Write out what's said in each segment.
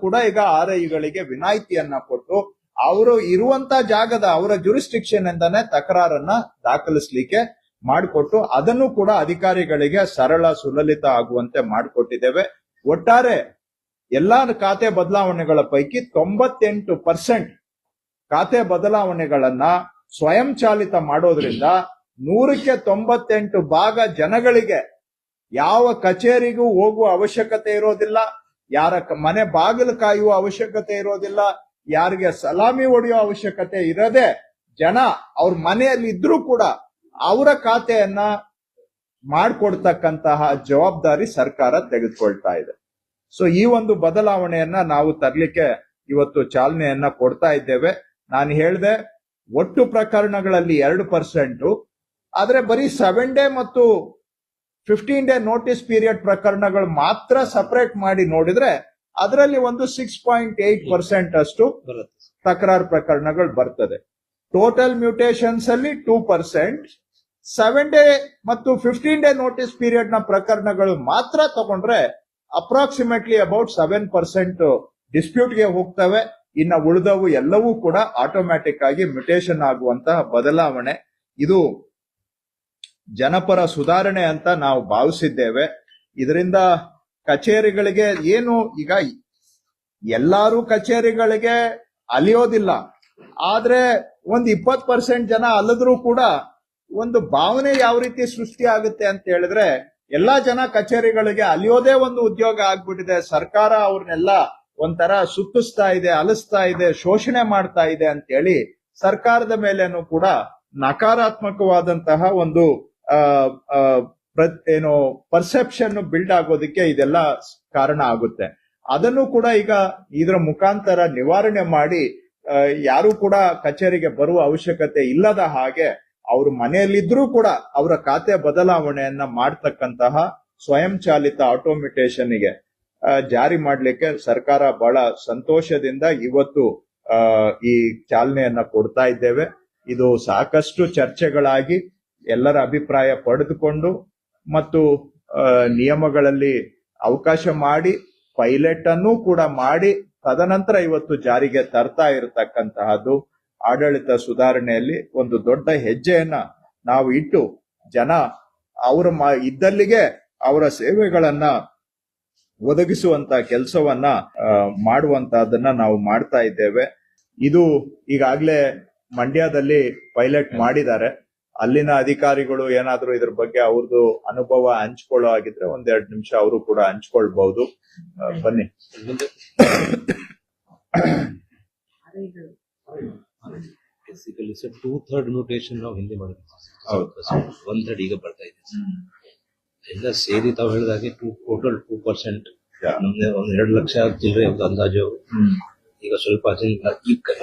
ಕೂಡ ಈಗ ಆರ್ಐಗಳಿಗೆ ವಿನಾಯಿತಿಯನ್ನ ಕೊಟ್ಟು ಅವರು ಇರುವಂತ ಜಾಗದ ಅವರ ಜುರಿಸ್ಟಿಕ್ಷನ್ ಇಂದಾನೆ ತಕರಾರನ್ನ ದಾಖಲಿಸಲಿಕ್ಕೆ ಮಾಡಿಕೊಟ್ಟು ಅದನ್ನು ಕೂಡ ಅಧಿಕಾರಿಗಳಿಗೆ ಸರಳ ಸುಲಲಿತ ಆಗುವಂತೆ ಮಾಡಿಕೊಟ್ಟಿದ್ದೇವೆ. ಒಟ್ಟಾರೆ ಎಲ್ಲಾ ಖಾತೆ ಬದಲಾವಣೆಗಳ ಪೈಕಿ 98% ಖಾತೆ ಬದಲಾವಣೆಗಳನ್ನ ಸ್ವಯಂ ಚಾಲಿತ ಮಾಡೋದ್ರಿಂದ 100ಕ್ಕೆ 98 ಭಾಗ ಜನಗಳಿಗೆ ಯಾವ ಕಚೇರಿಗೂ ಹೋಗುವ ಅವಶ್ಯಕತೆ ಇರೋದಿಲ್ಲ, ಯಾರ ಮನೆ ಬಾಗಿಲು ಕಾಯುವ ಅವಶ್ಯಕತೆ ಇರೋದಿಲ್ಲ, ಯಾರಿಗೆ ಸಲಾಮಿ ಹೊಡೆಯೋ ಅವಶ್ಯಕತೆ ಇರದೆ ಜನ ಅವ್ರ ಮನೆಯಲ್ಲಿ ಇದ್ರೂ ಕೂಡ ಅವರ ಖಾತೆಯನ್ನ ಮಾಡಿಕೊಡ್ತಕ್ಕಂತಹ ಜವಾಬ್ದಾರಿ ಸರ್ಕಾರ ತೆಗೆದುಕೊಳ್ತಾ ಇದೆ. ಸೊ ಈ ಒಂದು ಬದಲಾವಣೆಯನ್ನ ನಾವು ತರಲಿಕ್ಕೆ ಇವತ್ತು ಚಾಲನೆಯನ್ನ ಕೊಡ್ತಾ ಇದ್ದೇವೆ. ನಾನು ಹೇಳಿದೆ ಒಟ್ಟು ಪ್ರಕರಣಗಳಲ್ಲಿ 2%, ಆದ್ರೆ ಬರೀ 7 ಡೇ ಮತ್ತು 15 ಡೇ ನೋಟಿಸ್ ಪೀರಿಯಡ್ ಪ್ರಕರಣಗಳು ಮಾತ್ರ ಸಪರೇಟ್ ಮಾಡಿ ನೋಡಿದ್ರೆ ಅದರಲ್ಲಿ ಒಂದು 6.8% ಅಷ್ಟು ತಕರಾರು ಪ್ರಕರಣಗಳು ಬರ್ತದೆ. ಟೋಟಲ್ ಮ್ಯೂಟೇಷನ್ಸ್ ಅಲ್ಲಿ 2%, 7 ಡೇ ಮತ್ತು 15 ಡೇ ನೋಟಿಸ್ ಪೀರಿಯಡ್ ನ ಪ್ರಕರಣಗಳು ಮಾತ್ರ ತಗೊಂಡ್ರೆ ಅಪ್ರಾಕ್ಸಿಮೇಟ್ಲಿ ಅಬೌಟ್ 7% ಡಿಸ್ಪ್ಯೂಟ್ಗೆ ಹೋಗ್ತವೆ. ಇನ್ನ ಉಳಿದವು ಎಲ್ಲವೂ ಕೂಡ ಆಟೋಮ್ಯಾಟಿಕ್ ಆಗಿ ಮ್ಯೂಟೇಷನ್ ಆಗುವಂತಹ ಬದಲಾವಣೆ. ಇದು ಜನಪರ ಸುಧಾರಣೆ ಅಂತ ನಾವು ಭಾವಿಸಿದ್ದೇವೆ. ಇದರಿಂದ ಕಚೇರಿಗಳಿಗೆ ಏನು ಈಗ ಎಲ್ಲಾರು ಕಚೇರಿಗಳಿಗೆ ಅಲಿಯೋದಿಲ್ಲ, ಆದ್ರೆ ಒಂದು 20% ಜನ ಅಲ್ಲದ್ರೂ ಕೂಡ ಒಂದು ಭಾವನೆ ಯಾವ ರೀತಿ ಸೃಷ್ಟಿ ಆಗುತ್ತೆ ಅಂತ ಹೇಳಿದ್ರೆ ಎಲ್ಲಾ ಜನ ಕಚೇರಿಗಳಿಗೆ ಅಲಿಯೋದೇ ಒಂದು ಉದ್ಯೋಗ ಆಗ್ಬಿಟ್ಟಿದೆ. ಸರ್ಕಾರ ಅವ್ರನ್ನೆಲ್ಲ ಒಂಥರ ಸುತ್ತಿಸ್ತಾ ಇದೆ, ಅಲಿಸ್ತಾ ಇದೆ, ಶೋಷಣೆ ಮಾಡ್ತಾ ಇದೆ ಅಂತ ಹೇಳಿ ಸರ್ಕಾರದ ಮೇಲೇನು ಕೂಡ ನಕಾರಾತ್ಮಕವಾದಂತಹ ಒಂದು ಏನು ಪರ್ಸೆಪ್ಷನ್ ಬಿಲ್ಡ್ ಆಗೋದಕ್ಕೆ ಇದೆಲ್ಲ ಕಾರಣ ಆಗುತ್ತೆ. ಅದನ್ನು ಕೂಡ ಈಗ ಇದರ ಮುಖಾಂತರ ನಿವಾರಣೆ ಮಾಡಿ ಯಾರು ಕೂಡ ಕಚೇರಿಗೆ ಬರುವ ಅವಶ್ಯಕತೆ ಇಲ್ಲದ ಹಾಗೆ ಅವ್ರ ಮನೆಯಲ್ಲಿದ್ರೂ ಕೂಡ ಅವರ ಖಾತೆ ಬದಲಾವಣೆಯನ್ನ ಮಾಡತಕ್ಕಂತಹ ಸ್ವಯಂ ಚಾಲಿತ ಆಟೋಮಿಟೇಷನ್ಗೆ ಜಾರಿ ಮಾಡ್ಲಿಕ್ಕೆ ಸರ್ಕಾರ ಬಹಳ ಸಂತೋಷದಿಂದ ಇವತ್ತು ಈ ಚಾಲನೆಯನ್ನ ಕೊಡ್ತಾ ಇದ್ದೇವೆ. ಇದು ಸಾಕಷ್ಟು ಚರ್ಚೆಗಳಾಗಿ ಎಲ್ಲರ ಅಭಿಪ್ರಾಯ ಪಡೆದುಕೊಂಡು ಮತ್ತು ನಿಯಮಗಳಲ್ಲಿ ಅವಕಾಶ ಮಾಡಿ ಪೈಲಟ್ ಅನ್ನು ಕೂಡ ಮಾಡಿ ತದನಂತರ ಇವತ್ತು ಜಾರಿಗೆ ತರ್ತಾ ಇರತಕ್ಕಂತಹದ್ದು ಆಡಳಿತ ಸುಧಾರಣೆಯಲ್ಲಿ ಒಂದು ದೊಡ್ಡ ಹೆಜ್ಜೆಯನ್ನ ನಾವು ಇಟ್ಟು ಜನ ಅವರ ಇದ್ದಲ್ಲಿಗೆ ಅವರ ಸೇವೆಗಳನ್ನ ಒದಗಿಸುವಂತ ಕೆಲಸವನ್ನ ಮಾಡುವಂತಹದನ್ನ ನಾವು ಮಾಡ್ತಾ ಇದ್ದೇವೆ. ಇದು ಈಗಾಗಲೇ ಮಂಡ್ಯದಲ್ಲಿ ಪೈಲಟ್ ಮಾಡಿದ್ದಾರೆ. ಅಲ್ಲಿನ ಅಧಿಕಾರಿಗಳು ಏನಾದ್ರೂ ಇದ್ರ ಬಗ್ಗೆ ಅವ್ರದ್ದು ಅನುಭವ ಹಂಚ್ಕೊಳ್ಳೋ ಆಗಿದ್ರೆ 1-2 ನಿಮಿಷ ಅವರು ಕೂಡ ಹಂಚ್ಕೊಳ್ಬಹುದು. ಬನ್ನಿ. ಬೇಸಿಕಲಿ ಸರ್ 2/3 ಮ್ಯೂಟೇಷನ್ ನಾವು ಹಿಂದೆ ಮಾಡಿದ್ವಿ, 1/3 ಈಗ ಬರ್ತಾ ಇದೆ. ಎಲ್ಲ ಸೇರಿ ತಾವು ಹೇಳಿದಾಗೆ ಟೋಟಲ್ 2%, ನಮ್ಗೆ 2 ಲಕ್ಷ ಚಿಲ್ಲರೆ ಅಂದಾಜು. ಈಗ ಸ್ವಲ್ಪ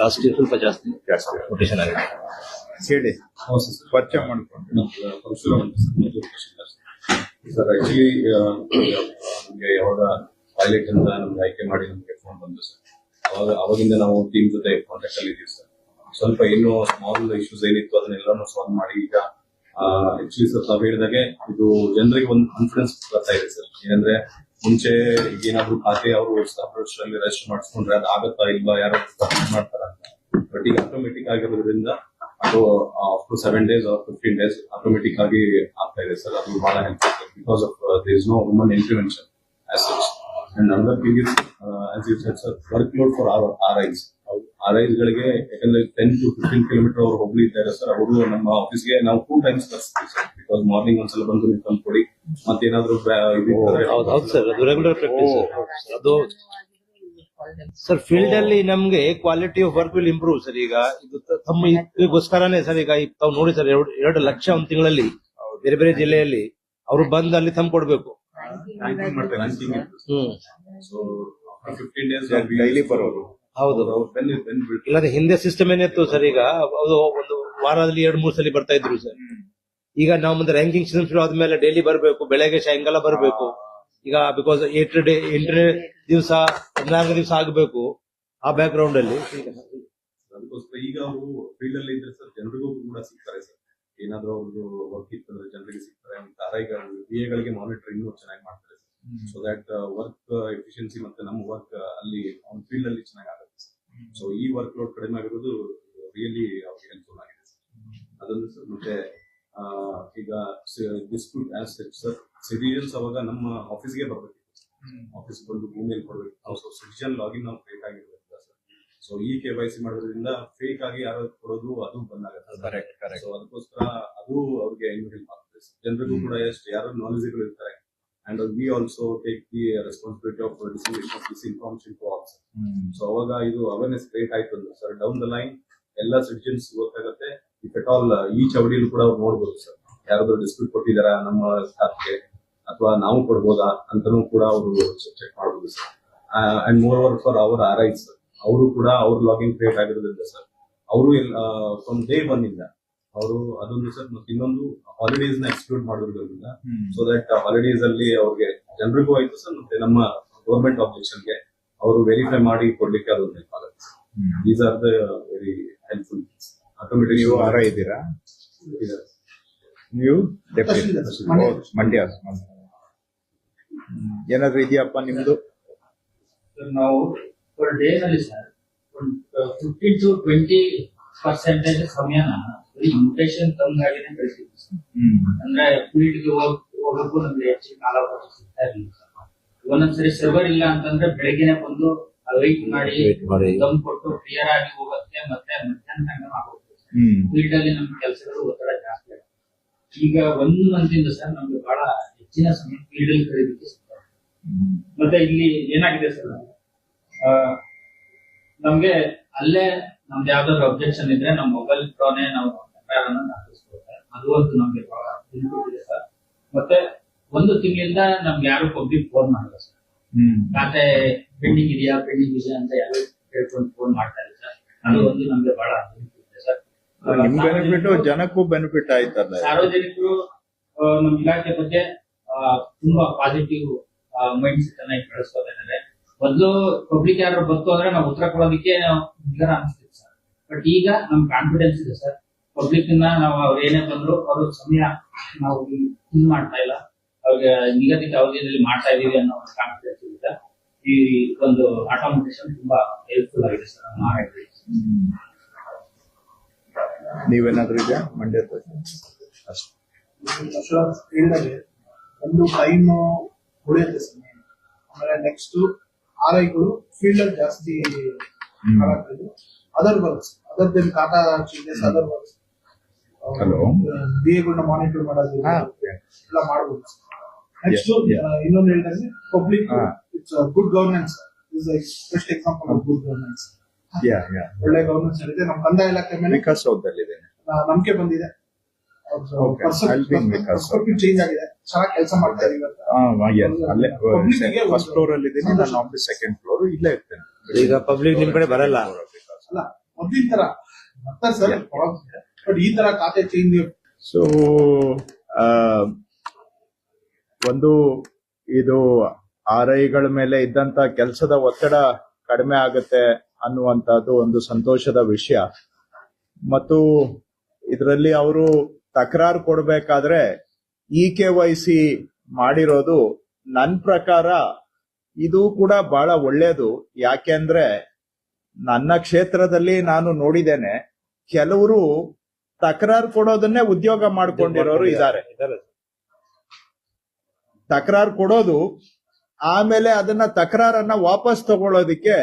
ಲಾಸ್ಟ್ ಇಯರ್ ಸ್ವಲ್ಪ ಜಾಸ್ತಿ ಮ್ಯೂಟೇಷನ್ ಆಗಿದೆ. ಹೇಳಿ ಪರಿಚಯ ಮಾಡ್ಕೊಂಡು ಸರ್. ಆಕ್ಚುಲಿ ನಮ್ಗೆ ಯಾವಾಗ ಪೈಲಟ್ ಅಂತ ನಮ್ಗೆ ಆಯ್ಕೆ ಮಾಡಿ ನಮ್ಗೆ ಫೋನ್ ಬಂತು ಸರ್, ಅವಾಗಿಂದ ನಾವು ಟೀಮ್ ಜೊತೆ ಕಾಂಟ್ಯಾಕ್ಟ್ ಅಲ್ಲಿ ಇದೀವಿ ಸರ್. ಸ್ವಲ್ಪ ಏನು ಸ್ಮಾಲ್ ಇಶ್ಯೂಸ್ ಏನಿತ್ತು ಅದನ್ನೆಲ್ಲಾನು ಸಾಲ್ವ್ ಮಾಡಿ ಈಗ ಆಕ್ಚುಲಿ ಸರ್ ತಾವು ಹೇಳಿದಾಗೆ ಇದು ಜನರಿಗೆ ಒಂದು ಕಾನ್ಫಿಡೆನ್ಸ್ ಬರ್ತಾ ಇದೆ ಸರ್. ಏನಂದ್ರೆ ಮುಂಚೆ ಏನಾದ್ರು ಖಾತೆ ಅವರು ರಿಜಿಸ್ಟರ್ ಮಾಡಿಸ್ಕೊಂಡ್ರೆ ಅದು ಆಗತ್ತಾ ಇಲ್ವಾ, ಯಾರು ಮಾಡ್ತಾರ ಅಂತ. ಬಟ್ ಈಗ ಆಟೋಮೆಟಿಕ್ ಆಗಿರೋದ್ರಿಂದ ಅದು after 7 days or 15 days automatic ಆಗಿ ಆಗ್ತಾ ಇದೆ ಸರ್. ಅದು ಬಹಳ ಹೆಲ್ಪ್ ಆಗ್ತದೆ because of there is no human intervention as such. And another thing is as you said sir, work load for RIs ಗಳಿಗೆ ಯಾಕಂದ್ರೆ 10 to 15 ಕಿಲೋಮೀಟರ್ ಅವರು ಹೋಗ್ಲಿದ್ದಾರೆ ಸರ್. ಅವರು ನಮ್ಮ ಆಫೀಸ್ಗೆ ನಾವು 2 times ಬರ್ತೀವಿ ಸರ್. ಬಿಕಾಸ್ ಮಾರ್ನಿಂಗ್ ಒಂದ್ಸಲ ಬಂದು ನೀವು ತಂದ್ಕೊಡಿ, ಮತ್ತೇನಾದ್ರು ಹೌದು ಸರ್, ಅದು ರೆಗ್ಯುಲರ್ ಪ್ರಾಕ್ಟೀಸ್. ಅದು ಸರ್ ಫೀಲ್ಡ್ ಅಲ್ಲಿ ನಮ್ಗೆ quality of work will improve sir. ಈಗ ಇದು ತಮ್ಮ ಇದಕ್ಕೋಸ್ಕರನೇ ಸರ್. ಈಗ ತಾವು ನೋಡಿ ಸರ್, 2 ಲಕ್ಷ ಒಂದು ತಿಂಗಳಲ್ಲಿ ಬೇರೆ ಬೇರೆ ಜಿಲ್ಲೆಯಲ್ಲಿ ಅವರು ಬಂದು ಅಲ್ಲಿ ತಂದು ಕೊಡ್ಬೇಕು. ಡೈಲಿ ಬರೋರು. ಹೌದು, ಇಲ್ಲಾಂದ್ರೆ ಹಿಂದೆ ಸಿಸ್ಟಮ್ ಏನಿತ್ತು ಸರ್, ಈಗ ಅದು ಒಂದು ವಾರದಲ್ಲಿ 2-3 ಸಲ ಬರ್ತಾ ಇದ್ರು ಸರ್. ಈಗ ನಾವು ಮುಂದೆ ರ್ಯಾಂಕಿಂಗ್ ಸಿಸ್ಟಮ್ ಶುರು ಆದ್ಮೇಲೆ ಡೈಲಿ ಬರಬೇಕು, ಬೆಳಗ್ಗೆ ಸಾಯಂಕಾಲ ಬರಬೇಕು. ಈಗ ಬಿಕಾಸ್ 8 ದಿವಸ 14 ದಿವಸ ಆಗಬೇಕು ಆ ಬ್ಯಾಕ್ ಗ್ರೌಂಡ್ ಅಲ್ಲಿ. ಅದಕ್ಕೋಸ್ಕರ ಈಗ ಅವರು ಫೀಲ್ಡ್ ಅಲ್ಲಿ ಇದ್ರೆ ಸರ್ ಜನರಿಗೂ ಕೂಡ ಸಿಗ್ತಾರೆ ಸರ್. ಏನಾದ್ರು ಅವ್ರದ್ದು ವರ್ಕ್ ಇತ್ತಂದ್ರೆ ಜನರಿಗೆ ಸಿಗ್ತಾರೆ. ಗಳಿಗೆ ಮಾನಿಟರ್ ಇನ್ನೂ ಚೆನ್ನಾಗಿ ಮಾಡ್ತಾರೆ sir. So that work efficiency ಮತ್ತೆ ನಮ್ಮ ವರ್ಕ್ ಅಲ್ಲಿ ಆನ್ ಫೀಲ್ಡ್ ಅಲ್ಲಿ ಚೆನ್ನಾಗಿ ಆಗುತ್ತೆ. ಸೊ ಈ ವರ್ಕ್ ಲೋಡ್ ಕಡಿಮೆ ಆಗಿರೋದು ರಿಯಲಿ ಅವ್ರಿಗೆ ಹೆಲ್ಪ್ಫುಲ್ ಆಗಿದೆ. ಅದೊಂದು ಸರ್. ಮತ್ತೆ ಈಗ ಡಿಸ್ಪ್ಯೂಟ್ ಆಸ್ ಸರ್ ಸಿಟಿಜನ್ಸ್ ಅವಾಗ ನಮ್ಮ ಆಫೀಸ್ಗೆ ಬರ್ಬೇಕು, ಆಫೀಸ್ ಬಂದು ಭೂಮಿಯಲ್ಲಿ ಕೊಡ್ಬೇಕು. ಸೊ ಸಿಟಿಜನ್ ಲಾಗಿನ್ ನಾವು ಫೇಕ್ ಆಗಿರ್ಬೇಕು ಸರ್. ಸೊ ಈ KYC ಮಾಡೋದ್ರಿಂದ ಫೇಕ್ ಆಗಿ ಯಾರು ಕೊಡೋದು ಅದು ಬಂದಾಗುತ್ತೆ. ಸೊ ಅದಕ್ಕೋಸ್ಕರ ಅದು ಅವ್ರಿಗೆ ಹೆಲ್ಪ್ ಆಗ್ತದೆ. ಜನರಿಗೂ ಕೂಡ ಎಷ್ಟು ಯಾರು ನಾಲೆಜಬಲ್ ಇರ್ತಾರೆ. And we also take the responsibility of dissemination of this information to all. So ಅವಾಗ ಇದು ಅವೇರ್ನೆಸ್ ಕ್ರಿಯೇಟ್ ಆಯ್ತು ಸರ್. ಡೌನ್ ದ ಲೈನ್ ಎಲ್ಲ ಸಿಟಿಜನ್ಸ್ ಗೊತ್ತಾಗುತ್ತೆ. ಇಫ್ ಎಟ್ ಆಲ್ ಈ ಚೌಡಿಯಲ್ಲಿ ಕೂಡ ಅವ್ರು ನೋಡ್ಬೋದು ಸರ್, ಯಾರಾದ್ರೂ ಡಿಸ್ಪ್ಯೂಟ್ ಕೊಟ್ಟಿದಾರ ನಮ್ಮ ಖಾತೆಗೆ ಅಥವಾ ನಾವು ಕೊಡ್ಬೋದಾ ಅಂತಾನೂ ಕೂಡ ಅವರು ಚೆಕ್ ಮಾಡ್ಬೋದು sir. And more over for our RIs ಅವರು ಕೂಡ ಅವ್ರ ಲಾಗಿನ್ ಕ್ರಿಯೇಟ್ ಆಗಿರೋದ್ರಿಂದ ಸರ್ ಅವರು ಫ್ರಮ್ ಡೇ ಒನ್ ಇಂದ ಅವರು ಅದೊಂದು ಸರ್. ಮತ್ತೆ ಇನ್ನೊಂದು ಹಾಲಿಡೇಸ್ ನ ಎಕ್ಸ್ಕ್ಲೂಡ್ ಮಾಡೋದ್ರಿಂದ ಸೊ ದಟ್ ಹಾಲಿಡೇಸ್ ಅಲ್ಲಿ ಅವ್ರಿಗೆ ಜನರಿಗೂ ಆಯ್ತು ಸರ್. ಮತ್ತೆ ನಮ್ಮ ಗವರ್ಮೆಂಟ್ ಆಬ್ಜೆಕ್ಷನ್ ಗೆ ಅವರು ವೆರಿಫೈ ಮಾಡಿ ಕೊಡ್ಲಿಕ್ಕೆ ಅದೊಂದು ಹೆಲ್ಪ್ ಆಗುತ್ತೆ. These are the very helpful automatic. ನೀವು RI ಇದ್ದೀರಾ? ನೀವು ಮಂಡ್ಯ ಏನಾದ್ರು ಇದೆಯಪ್ಪ ನಿಮ್ದು? ನಾವು ಪರ್ ಡೇ ನಲ್ಲಿ ಸರ್ 15 to 20% ಸಮಯನ ಇನ್ಫ್ಲೇಷನ್ ಕಮ್ಮಿ ಆಗಿದೆ ಕಳಿಸಿದ್ವಿ ಸರ್. ಅಂದ್ರೆ ಫೀಲ್ಡ್ ಗೆ ಹೋಗಕ್ಕೂ ನಮ್ಗೆ ಹೆಚ್ಚಿನ ಕಾಲಾವಕಾಶ ಸಿಗ್ತಾ ಇರಲಿಲ್ಲ ಸರ್. ಒಂದೊಂದ್ಸರಿ ಸರ್ವರ್ ಇಲ್ಲ ಅಂತಂದ್ರೆ ಬೆಳಗ್ಗೆನೆ ಬಂದು ವೆಯ್ಟ್ ಮಾಡಿ ದಮ್ ಕೊಟ್ಟು ಕ್ಲಿಯರ್ ಆಗಿ ಹೋಗುತ್ತೆ. ಮತ್ತೆ ಮಧ್ಯಾಹ್ನ ಆಗುತ್ತೆ. ಫೀಲ್ಡ್ ಅಲ್ಲಿ ನಮ್ಮ ಕೆಲಸಗಳು ಒತ್ತಡ ಜಾಸ್ತಿ ಆಗುತ್ತೆ. ಈಗ 1 ಮಂತ್ ಇಂದ ಸರ್ ನಮ್ಗೆ ಬಹಳ ಹೆಚ್ಚಿನ ಸಮಯ ಫೀಲ್ಡ್ ಅಲ್ಲಿ ಕಳೆಯೋದಕ್ಕೆ ಸಿಗ್ತದೆ. ಮತ್ತೆ ಇಲ್ಲಿ ಏನಾಗಿದೆ ಸರ್, ನಮ್ಗೆ ಅಲ್ಲೇ ನಮ್ದು ಯಾವ್ದಾದ್ರು ಅಬ್ಜೆಕ್ಷನ್ ಇದ್ರೆ ನಮ್ಮ ಮೊಬೈಲ್ ಥ್ರೋನೆ ನಾವು ದಾಖಲಿಸ್ಕೊಳ್ತಾರೆ. ಅದು ಒಂದು ನಮ್ಗೆ ಬಹಳ ಬೆನಿಫಿಟ್ ಇದೆ ಸರ್. ಮತ್ತೆ 1 ತಿಂಗಳಿಂದ ನಮ್ಗೆ ಯಾರು ಪಬ್ಲಿಕ್ ಫೋನ್ ಮಾಡಲ್ಲ ಸರ್. ಖಾತೆ ಪೆಂಡಿಂಗ್ ಇದೆಯಾ ಅಂತ ಯಾರು ಕೇಳ್ಕೊಂಡು ಫೋನ್ ಮಾಡ್ತಾ ಇಲ್ಲ ಸರ್. ಅದು ಒಂದು ನಮ್ಗೆ ಬಹಳ ಬೆನಿಫಿಟ್ ಇದೆ ಸರ್. ನಿಮ್ ಬೆನಿಫಿಟ್ ಜನಕ್ಕೂ ಬೆನಿಫಿಟ್ ಆಯ್ತಲ್ಲ. ಸಾರ್ವಜನಿಕರು ನಮ್ಮ ಇಲಾಖೆ ಬಗ್ಗೆ ತುಂಬಾ ಪಾಸಿಟಿವ್ ಮೈಂಡ್ ಸೆಟ್ ಅನ್ನ ಬೆಳೆಸ್ಕೊತಾ ಇದ್ದಾರೆ. ಮೊದಲು ಪಬ್ಲಿಕ್ ಯಾರು ಬಂತು ಅಂದ್ರೆ ನಾವು ಉತ್ತರ ಕೊಡೋದಕ್ಕೆ ನಿಗರ ಅನಿಸ್ತಿತ್ತು ಸರ್. ಬಟ್ ಈಗ ನಮ್ ಕಾನ್ಫಿಡೆನ್ಸ್ ಇದೆ ಸರ್. ಪಬ್ಲಿಕ್ ನಾವು ಅವ್ರು ಏನೇ ಬಂದ್ರು ಅವ್ರ ಸಮಯ ನಾವು ಇದು ಮಾಡ್ತಾ ಇಲ್ಲ, ಅವ್ರಿಗೆ ನಿಗದಿತ ಅವಧಿಯಲ್ಲಿ ಮಾಡ್ತಾ ಇದೀವಿ ಅನ್ನೋ ಕಾನ್ಫಿಡೆನ್ಸ್ ಇದೆ. ಈ ಒಂದು ಆಟೋಮೇಷನ್ ತುಂಬಾ ಹೆಲ್ಪ್ಫುಲ್ ಆಗಿದೆ ಸರ್ ನಮ್ಮ ಆಡಳಿತಕ್ಕೆ. ನೀವೇನಾದ್ರೂ ಇದೆಯಾ ಮಂಡ್ಯ? ಒಂದು ಟೈಮ್ ಉಳಿಯುತ್ತೆ ಸರ್. ಆಮೇಲೆ ನೆಕ್ಸ್ಟ್ RIಗಳು ಫೀಲ್ಡ್ ಅಲ್ಲಿ ಜಾಸ್ತಿ ಅದರ್ ವರ್ಕ್ಸ್ ಅದರ್ ದೆನ್ ಕಾಟಾ ಚೇಂಜಸ್ ಅದರ್ ವರ್ಕ್ಸ್ BAಗಳನ್ನ ಮಾನಿಟರ್ ಮಾಡೋದು ಎಲ್ಲ ಮಾಡಬಹುದು. ನೆಕ್ಸ್ಟ್ ಇನ್ನೊಂದು ಹೇಳಿದ್ರೆ public it's good governance is best example of good governance. ಒಳ್ಳೆ ಗವರ್ನೆನ್ಸ್ ಇದೆ. ನಮ್ಮ ಕಂದಾಯ ಇಲಾಖೆ ಮೇಲೆ ನಂಬಿಕೆ ಬಂದಿದೆ. ಚೇಂಜ್ ಆಗಿದೆ. ಚೆನ್ನಾಗಿ ಕೆಲಸ ಮಾಡ್ತಾ ಇದೀವಿ. ಫಸ್ಟ್ ಫ್ಲೋರ್ ಅಲ್ಲಿ ಇದ್ದೀನಿ ನಾನು, ಆಫೀಸ್ ಸೆಕೆಂಡ್ ಫ್ಲೋರ್ ಇಲ್ಲೇ ಇರ್ತೇನೆ. ಈಗ ಪಬ್ಲಿಕ್ ನಿಮ್ ಕಡೆ ಬರಲ್ಲ ಅಲ್ಲ, ಮೊದಲಿನ ತರ ಬರ್ತಾರೆ ಸರ್. ಬಟ್ ಈ ತರ ಖಾತೆ ಚೇಂಜ್. ಸೊ ಒಂದು ಇದು RIಗಳ ಮೇಲೆ ಇದ್ದಂತ ಕೆಲಸದ ಒತ್ತಡ ಕಡಿಮೆ ಆಗುತ್ತೆ ಅನ್ನುವಂತದ್ದು ಒಂದು ಸಂತೋಷದ ವಿಷಯ. ಮತ್ತು ಇದರಲ್ಲಿ ಅವರು ತಕರಾರು ಕೊಡ್ಬೇಕಾದ್ರೆ KYC ಮಾಡಿರೋದು ನನ್ನ ಪ್ರಕಾರ ಇದು ಕೂಡ ಬಹಳ ಒಳ್ಳೇದು. ಯಾಕೆಂದ್ರೆ ನನ್ನ ಕ್ಷೇತ್ರದಲ್ಲಿ ನಾನು ನೋಡಿದ್ದೇನೆ, ಕೆಲವರು ತಕರಾರು ಕೊಡೋದನ್ನೇ ಉದ್ಯೋಗ ಮಾಡ್ಕೊಂಡಿರೋರು ಇದ್ದಾರೆ. ತಕರಾರು ಕೊಡೋದು, ಆಮೇಲೆ ಅದನ್ನ ತಕರಾರನ್ನ ವಾಪಸ್ ತಗೊಳ್ಳೋದಿಕ್ಕೆ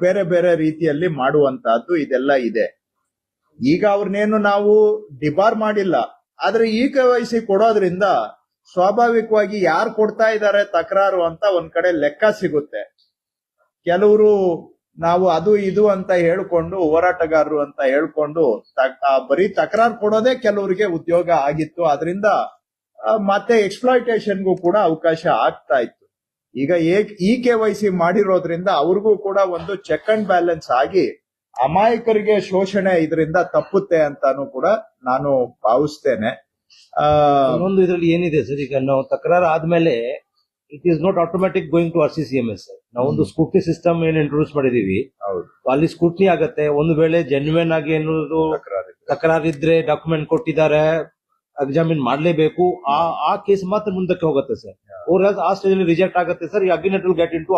ಬೇರೆ ಬೇರೆ ರೀತಿಯಲ್ಲಿ ಮಾಡುವಂತಹದ್ದು ಇದೆಲ್ಲ ಇದೆ. ಈಗ ಅವ್ರನ್ನೇನು ನಾವು ಡಿಬಾರ್ ಮಾಡಿಲ್ಲ, ಆದ್ರೆ KYC ಕೊಡೋದ್ರಿಂದ ಸ್ವಾಭಾವಿಕವಾಗಿ ಯಾರು ಕೊಡ್ತಾ ಇದ್ದಾರೆ ತಕರಾರು ಅಂತ ಒಂದ್ ಕಡೆ ಲೆಕ್ಕ ಸಿಗುತ್ತೆ. ಕೆಲವರು ನಾವು ಅದು ಇದು ಅಂತ ಹೇಳ್ಕೊಂಡು, ಹೋರಾಟಗಾರರು ಅಂತ ಹೇಳ್ಕೊಂಡು ಬರೀ ತಕರಾರು ಕೊಡೋದೇ ಕೆಲವರಿಗೆ ಉದ್ಯೋಗ ಆಗಿತ್ತು. ಅದರಿಂದ ಮತ್ತೆ ಎಕ್ಸ್ಪ್ಲಾಯ್ಟೇಷನ್ಗೂ ಕೂಡ ಅವಕಾಶ ಆಗ್ತಾ ಇತ್ತು. ಈಗ KYC ಮಾಡಿರೋದ್ರಿಂದ ಅವ್ರಿಗೂ ಕೂಡ ಒಂದು ಚೆಕ್ ಅಂಡ್ ಬ್ಯಾಲೆನ್ಸ್ ಆಗಿ ಅಮಾಯಕರಿಗೆ ಶೋಷಣೆ ಇದರಿಂದ ತಪ್ಪುತ್ತೆ ಅಂತಾನು ಕೂಡ ನಾನು ಭಾವಿಸ್ತೇನೆ. ಇನ್ನೊಂದು ಇದರಲ್ಲಿ ಏನಿದೆ ಸರ್, ಈಗ ನಾವು ತಕರಾರು ಆದ್ಮೇಲೆ it is not automatic going to RCCMS. ನಾವೊಂದು ಸ್ಕೂಟಿ ಸಿಸ್ಟಮ್ ಏನ್ ಇಂಟ್ರೊಡ್ಯೂಸ್ ಮಾಡಿದೀವಿ, ಅಲ್ಲಿ ಸ್ಕೂಟ್ನಿ ಆಗತ್ತೆ. ಒಂದು ವೇಳೆ ಜೆನ್ಯೂನ್ ಆಗಿ ಏನಾದ್ರು ತಕರಾರಿದ್ರೆ ಡಾಕ್ಯುಮೆಂಟ್ ಕೊಟ್ಟಿದ್ದಾರೆ, ಎಕ್ಸಾಮಿನ್ ಮಾಡ್ಲೇಬೇಕು, ಆ ಕೇಸ್ ಮಾತ್ರ ಮುಂದಕ್ಕೆ ಹೋಗುತ್ತೆ ಸರ್. or else ಆ ಸ್ಟೇಜ್ ಅಲ್ಲಿ ರಿಜೆಕ್ಟ್ ಆಗುತ್ತೆ sir. Again it will get into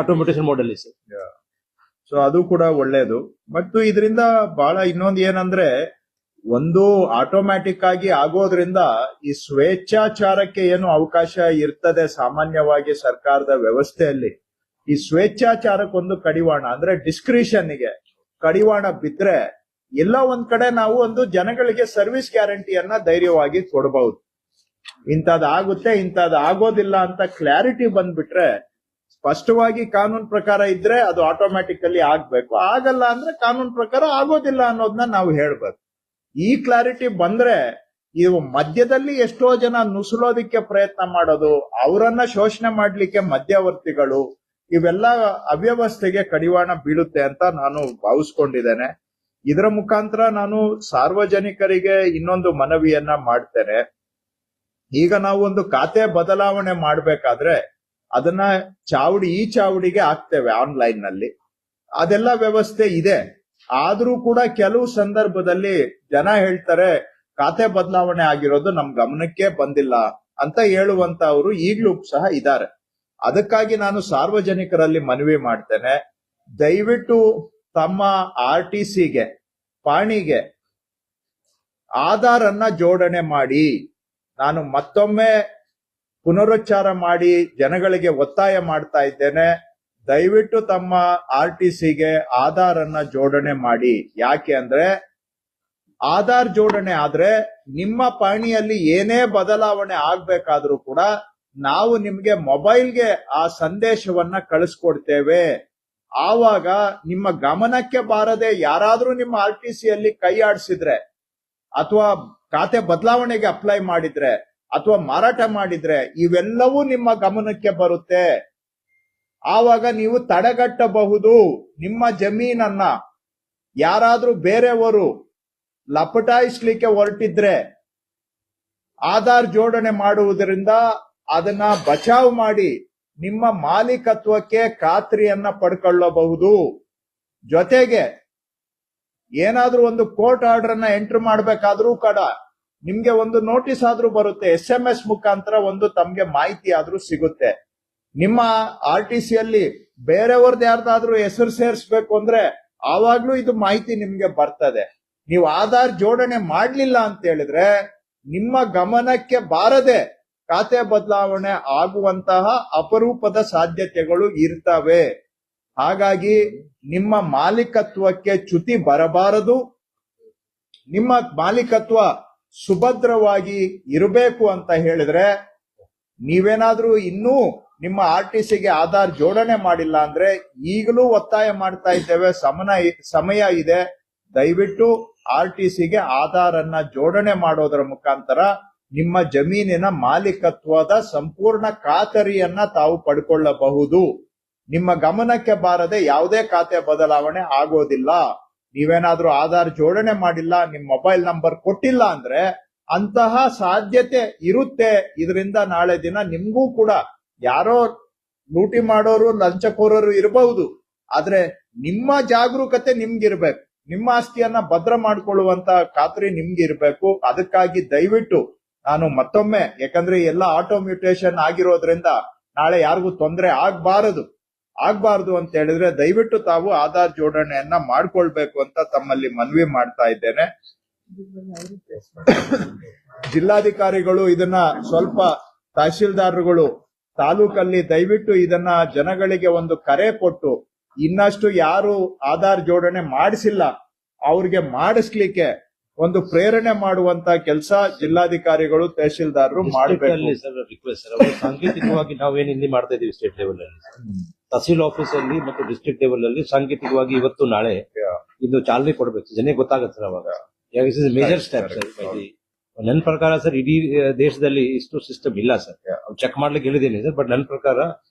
automation model sir. So ಅದು ಕೂಡ ಒಳ್ಳೇದು. ಮತ್ತು ಇದರಿಂದ ಬಹಳ ಇನ್ನೊಂದು ಏನಂದ್ರೆ, ಒಂದು ಆಟೋಮ್ಯಾಟಿಕ್ ಆಗಿ ಆಗೋದ್ರಿಂದ ಈ ಸ್ವೇಚ್ಛಾಚಾರಕ್ಕೆ ಏನು ಅವಕಾಶ ಇರ್ತದೆ ಸಾಮಾನ್ಯವಾಗಿ ಸರ್ಕಾರದ ವ್ಯವಸ್ಥೆಯಲ್ಲಿ, ಈ ಸ್ವೇಚ್ಛಾಚಾರಕ್ಕೊಂದು ಕಡಿವಾಣ ಅಂದ್ರೆ ಡಿಸ್ಕ್ರಿಷನ್ಗೆ ಕಡಿವಾಣ ಬಿದ್ರೆ ಎಲ್ಲ ಒಂದ್ ಕಡೆ ನಾವು ಒಂದು ಜನಗಳಿಗೆ ಸರ್ವಿಸ್ ಗ್ಯಾರಂಟಿಯನ್ನ ಧೈರ್ಯವಾಗಿ ಕೊಡಬಹುದು. ಇಂಥದ್ದಾಗುತ್ತೆ ಇಂಥದ್ದಾಗೋದಿಲ್ಲ ಅಂತ ಕ್ಲಾರಿಟಿ ಬಂದ್ಬಿಟ್ರೆ, ಸ್ಪಷ್ಟವಾಗಿ ಕಾನೂನು ಪ್ರಕಾರ ಇದ್ರೆ ಅದು ಆಟೋಮ್ಯಾಟಿಕಲಿ ಆಗ್ಬೇಕು, ಆಗಲ್ಲ ಅಂದ್ರೆ ಕಾನೂನು ಪ್ರಕಾರ ಆಗೋದಿಲ್ಲ ಅನ್ನೋದನ್ನ ನಾವು ಹೇಳ್ಬೇಕು. ಈ ಕ್ಲಾರಿಟಿ ಬಂದ್ರೆ ಇವು ಮಧ್ಯದಲ್ಲಿ ಎಷ್ಟೋ ಜನ ನುಸುಳೋದಿಕ್ಕೆ ಪ್ರಯತ್ನ ಮಾಡೋದು, ಅವರನ್ನ ಶೋಷಣೆ ಮಾಡ್ಲಿಕ್ಕೆ ಮಧ್ಯವರ್ತಿಗಳು, ಇವೆಲ್ಲ ಅವ್ಯವಸ್ಥೆಗೆ ಕಡಿವಾಣ ಬೀಳುತ್ತೆ ಅಂತ ನಾನು ಭಾವಿಸ್ಕೊಂಡಿದ್ದೇನೆ. ಇದರ ಮುಖಾಂತರ ನಾನು ಸಾರ್ವಜನಿಕರಿಗೆ ಇನ್ನೊಂದು ಮನವಿಯನ್ನ ಮಾಡ್ತೇನೆ. ಈಗ ನಾವು ಒಂದು ಖಾತೆ ಬದಲಾವಣೆ ಮಾಡ್ಬೇಕಾದ್ರೆ ಅದನ್ನ ಈ ಚಾವಡಿಗೆ ಹಾಕ್ತೇವೆ ಆನ್ಲೈನ್ ನಲ್ಲಿ, ಅದೆಲ್ಲ ವ್ಯವಸ್ಥೆ ಇದೆ. ಆದ್ರೂ ಕೂಡ ಕೆಲವು ಸಂದರ್ಭದಲ್ಲಿ ಜನ ಹೇಳ್ತಾರೆ ಖಾತೆ ಬದಲಾವಣೆ ಆಗಿರೋದು ನಮ್ ಗಮನಕ್ಕೆ ಬಂದಿಲ್ಲ ಅಂತ ಹೇಳುವಂತವ್ರು ಈಗ್ಲೂ ಸಹ ಇದ್ದಾರೆ. ಅದಕ್ಕಾಗಿ ನಾನು ಸಾರ್ವಜನಿಕರಲ್ಲಿ ಮನವಿ ಮಾಡ್ತೇನೆ, ದಯವಿಟ್ಟು ತಮ್ಮ RTCಗೆ ಪಾಣಿಗೆ ಆಧಾರ್ ಅನ್ನ ಜೋಡಣೆ ಮಾಡಿ. ನಾನು ಮತ್ತೊಮ್ಮೆ ಪುನರುಚ್ಚಾರ ಮಾಡಿ ಜನಗಳಿಗೆ ಒತ್ತಾಯ ಮಾಡ್ತಾ ಇದ್ದೇನೆ, ದಯವಿಟ್ಟು ತಮ್ಮ RTCಗೆ ಆಧಾರ್ ಅನ್ನ ಜೋಡಣೆ ಮಾಡಿ. ಯಾಕೆ ಅಂದ್ರೆ ಆಧಾರ್ ಜೋಡಣೆ ಆದ್ರೆ ನಿಮ್ಮ ಪಾಣಿಯಲ್ಲಿ ಏನೇ ಬದಲಾವಣೆ ಆಗ್ಬೇಕಾದ್ರೂ ಕೂಡ ನಾವು ನಿಮ್ಗೆ ಮೊಬೈಲ್ಗೆ ಆ ಸಂದೇಶವನ್ನ ಕಳಿಸ್ಕೊಡ್ತೇವೆ. ಆವಾಗ ನಿಮ್ಮ ಗಮನಕ್ಕೆ ಬಾರದೆ ಯಾರಾದ್ರೂ ನಿಮ್ಮ RTCಯಲ್ಲಿ ಕೈ ಆಡಿಸಿದ್ರೆ ಅಥವಾ ಖಾತೆ ಬದಲಾವಣೆಗೆ ಅಪ್ಲೈ ಮಾಡಿದ್ರೆ ಅಥವಾ ಮಾರಾಟ ಮಾಡಿದ್ರೆ ಇವೆಲ್ಲವೂ ನಿಮ್ಮ ಗಮನಕ್ಕೆ ಬರುತ್ತೆ. ಆವಾಗ ನೀವು ತಡೆಗಟ್ಟಬಹುದು. ನಿಮ್ಮ ಜಮೀನನ್ನ ಯಾರಾದ್ರೂ ಬೇರೆಯವರು ಲಪಟಾಯಿಸ್ಲಿಕ್ಕೆ ಹೊರಟಿದ್ರೆ ಆಧಾರ್ ಜೋಡಣೆ ಮಾಡುವುದರಿಂದ ಅದನ್ನ ಬಚಾವ್ ಮಾಡಿ ನಿಮ್ಮ ಮಾಲೀಕತ್ವಕ್ಕೆ ಖಾತ್ರಿಯನ್ನ ಪಡ್ಕೊಳ್ಳಬಹುದು. ಜೊತೆಗೆ ಏನಾದ್ರೂ ಒಂದು ಕೋರ್ಟ್ ಆರ್ಡರ್ ಅನ್ನ ಎಂಟ್ರಿ ಮಾಡ್ಬೇಕಾದ್ರೂ ಕೂಡ ನಿಮ್ಗೆ ಒಂದು ನೋಟಿಸ್ ಆದ್ರೂ ಬರುತ್ತೆ, SMS ಮುಖಾಂತರ ಒಂದು ತಮ್ಗೆ ಮಾಹಿತಿ ಆದ್ರೂ ಸಿಗುತ್ತೆ. ನಿಮ್ಮ RTCಯಲ್ಲಿ ಬೇರೆಯವ್ರದ್ದು ಯಾರ್ದಾದ್ರೂ ಹೆಸರು ಸೇರಿಸ್ಬೇಕು ಅಂದ್ರೆ ಆವಾಗ್ಲೂ ಇದು ಮಾಹಿತಿ ನಿಮ್ಗೆ ಬರ್ತದೆ. ನೀವು ಆಧಾರ್ ಜೋಡಣೆ ಮಾಡ್ಲಿಲ್ಲ ಅಂತ ಹೇಳಿದ್ರೆ ನಿಮ್ಮ ಗಮನಕ್ಕೆ ಬಾರದೆ ಖಾತೆ ಬದಲಾವಣೆ ಆಗುವಂತಹ ಅಪರೂಪದ ಸಾಧ್ಯತೆಗಳು ಇರ್ತವೆ. ಹಾಗಾಗಿ ನಿಮ್ಮ ಮಾಲೀಕತ್ವಕ್ಕೆ ಚ್ಯುತಿ ಬರಬಾರದು. ನಿಮ್ಮ ಮಾಲೀಕತ್ವ ಸುಭದ್ರವಾಗಿ ಇರಬೇಕು ಅಂತ ಹೇಳಿದ್ರೆ ನೀವೇನಾದ್ರೂ ಇನ್ನೂ ನಿಮ್ಮ RTCಗೆ ಆಧಾರ್ ಜೋಡಣೆ ಮಾಡಿಲ್ಲ ಅಂದ್ರೆ ಈಗಲೂ ಒತ್ತಾಯ ಮಾಡ್ತಾ ಇದ್ದೇವೆ, ಸಮಯ ಇದೆ. ದಯವಿಟ್ಟು RTCಗೆ ಆಧಾರ್ ಅನ್ನ ಜೋಡಣೆ ಮಾಡೋದರ ಮುಖಾಂತರ ನಿಮ್ಮ ಜಮೀನಿನ ಮಾಲೀಕತ್ವದ ಸಂಪೂರ್ಣ ಖಾತರಿಯನ್ನ ತಾವು ಪಡ್ಕೊಳ್ಳಬಹುದು. ನಿಮ್ಮ ಗಮನಕ್ಕೆ ಬಾರದೆ ಯಾವುದೇ ಖಾತೆ ಬದಲಾವಣೆ ಆಗೋದಿಲ್ಲ. ನೀವೇನಾದ್ರೂ ಆಧಾರ್ ಜೋಡಣೆ ಮಾಡಿಲ್ಲ, ನಿಮ್ ಮೊಬೈಲ್ ನಂಬರ್ ಕೊಟ್ಟಿಲ್ಲ ಅಂದ್ರೆ ಅಂತಹ ಸಾಧ್ಯತೆ ಇರುತ್ತೆ. ಇದರಿಂದ ನಾಳೆ ದಿನ ನಿಮ್ಗೂ ಕೂಡ ಯಾರೋ ಲೂಟಿ ಮಾಡೋರು ಲಂಚಕೋರರು ಇರಬಹುದು, ಆದ್ರೆ ನಿಮ್ಮ ಜಾಗರೂಕತೆ ನಿಮ್ಗಿರ್ಬೇಕು. ನಿಮ್ಮ ಆಸ್ತಿಯನ್ನ ಭದ್ರ ಮಾಡ್ಕೊಳ್ಳುವಂತ ಖಾತ್ರಿ ನಿಮ್ಗಿರ್ಬೇಕು. ಅದಕ್ಕಾಗಿ ದಯವಿಟ್ಟು ನಾನು ಮತ್ತೊಮ್ಮೆ, ಯಾಕಂದ್ರೆ ಎಲ್ಲ ಆಟೋ ಮ್ಯೂಟೇಶನ್ ಆಗಿರೋದ್ರಿಂದ ನಾಳೆ ಯಾರಿಗೂ ತೊಂದರೆ ಆಗ್ಬಾರದು ಅಂತ ಹೇಳಿದ್ರೆ ದಯವಿಟ್ಟು ತಾವು ಆಧಾರ್ ಜೋಡಣೆಯನ್ನ ಮಾಡ್ಕೊಳ್ಬೇಕು ಅಂತ ತಮ್ಮಲ್ಲಿ ಮನವಿ ಮಾಡ್ತಾ ಇದ್ದೇನೆ. ಜಿಲ್ಲಾಧಿಕಾರಿಗಳು ಇದನ್ನ ಸ್ವಲ್ಪ, ತಹಶೀಲ್ದಾರ್ಗಳು ತಾಲೂಕಲ್ಲಿ ದಯವಿಟ್ಟು ಇದನ್ನ ಜನಗಳಿಗೆ ಒಂದು ಕರೆ ಕೊಟ್ಟು ಇನ್ನಷ್ಟು ಯಾರು ಆಧಾರ್ ಜೋಡಣೆ ಮಾಡಿಸಿಲ್ಲ ಅವ್ರಿಗೆ ಮಾಡಿಸ್ಲಿಕ್ಕೆ ಒಂದು ಪ್ರೇರಣೆ ಮಾಡುವಂತ ಕೆಲಸ ಜಿಲ್ಲಾಧಿಕಾರಿಗಳು ತಹಶೀಲ್ದಾರರು ಮಾಡಬೇಕು. ರಿಕ್ವೆಸ್ಟ್ ಸರ್, ಸಾಂಕೇತಿಕವಾಗಿ ನಾವೇನು ಇಲ್ಲಿ ಮಾಡ್ತಾ ಇದೀವಿ ಸ್ಟೇಟ್ ಲೆವೆಲ್ ಅಲ್ಲಿ, ತಹಸೀಲ್ ಆಫೀಸ್ ಅಲ್ಲಿ ಮತ್ತು ಡಿಸ್ಟ್ರಿಕ್ಟ್ ಲೆವೆಲ್ ಅಲ್ಲಿ ಸಾಂಕೇತಿಕವಾಗಿ ಇವತ್ತು ನಾಳೆ ಇದು ಚಾಲನೆ ಕೊಡ್ಬೇಕು, ಜನಕ್ಕೆ ಗೊತ್ತಾಗುತ್ತೆ ಸರ್. ಅವಾಗ ಮೇಜರ್ ಸ್ಟೆಪ್ ಸರ್. ನನ್ನ ಪ್ರಕಾರ ಸರ್ ಇಡೀ ದೇಶದಲ್ಲಿ ಇಷ್ಟು ಸಿಸ್ಟಮ್ ಇಲ್ಲ ಸರ್. ಚೆಕ್ ಮಾಡ್ಲಿಕ್ಕೆ ಹೇಳಿದ್ದೀನಿ ಸರ್, ಬಟ್ ನನ್ನ ಪ್ರಕಾರ